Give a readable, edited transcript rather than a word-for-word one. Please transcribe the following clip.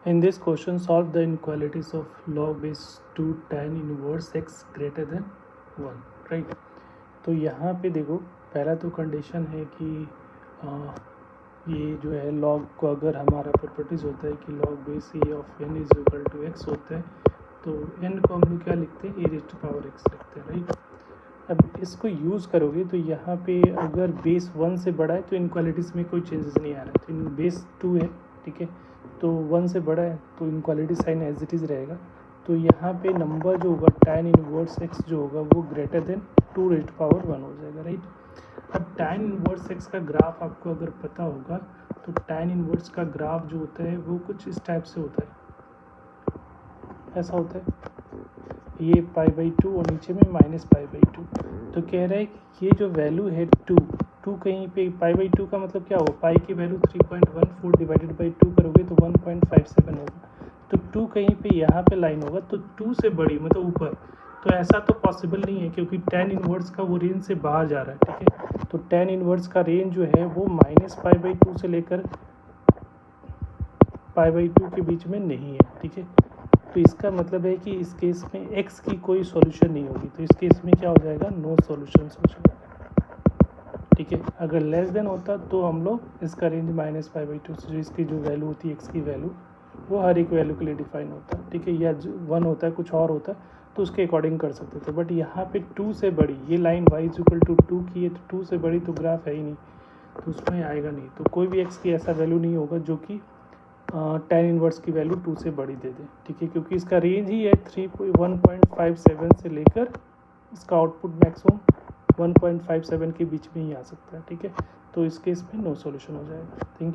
In this question, solve the inequalities of log base 2 tan inverse x greater than 1, right. तो यहाँ पे देखो, पहला तो कंडीशन है कि ये जो है लॉग को अगर हमारा प्रॉपर्टीज़ होता है कि log base a of n is equal to x होता है, तो एन को हम लोग क्या लिखते हैं, ए रेज़ टू पावर एक्स लिखते हैं, राइट। अब इसको यूज़ करोगे तो यहाँ पे अगर बेस 1 से बड़ा है तो इनक्वालिटीज़ में कोई चेंजेस नहीं आ रहा है, तो बेस 2 है, ठीक है, तो 1 से बड़ा है तो inequality sign as it is रहेगा। तो यहाँ पे नंबर जो होगा tan इनवर्स x जो होगा वो greater than 2 raise to power 1 हो जाएगा, राइट। अब tan इनवर्स x का ग्राफ आपको अगर पता होगा तो tan इनवर्स का ग्राफ जो होता है वो कुछ इस टाइप से होता है, ऐसा होता है, ये π/2 और नीचे में -π/2। तो कह रहा है कि ये जो वैल्यू है 2 कहीं पे π/2 का मतलब क्या होगा, पाई की वैल्यू 3.14 डिवाइडेड बाई 2 करोगे तो 1.57 होगा। तो 2 कहीं पे यहाँ पे लाइन होगा, तो 2 से बड़ी मतलब ऊपर, तो ऐसा तो पॉसिबल नहीं है क्योंकि tan इनवर्स का वो रेंज से बाहर जा रहा है, ठीक है। तो tan इनवर्स का रेंज जो है वो -π/2 से लेकर π/2 के बीच में नहीं है, ठीक है। तो इसका मतलब है कि इस केस में x की कोई सॉल्यूशन नहीं होगी, तो इस केस में क्या हो जाएगा, नो सॉल्यूशन हो जाएगा, ठीक है। अगर लेस देन होता तो हम लोग इसका रेंज -π/2 से जो इसकी जो वैल्यू होती है x की वैल्यू वो हर एक वैल्यू के लिए डिफाइन होता है, ठीक है, या 1 होता है कुछ और होता है तो उसके अकॉर्डिंग कर सकते थे। बट यहाँ पे 2 से बड़ी ये लाइन y = 2 की है, तो 2 से बड़ी तो ग्राफ है ही नहीं, तो उसमें आएगा नहीं। तो कोई भी x की ऐसा वैल्यू नहीं होगा जो कि tan इनवर्स की वैल्यू 2 से बड़ी दे दे, ठीक है, क्योंकि इसका रेंज ही है 1.57 से लेकर इसका आउटपुट मैक्सिमम 1.57 के बीच में ही आ सकता है, ठीक है। तो इस केस में नो सॉल्यूशन हो जाएगा। Thank you.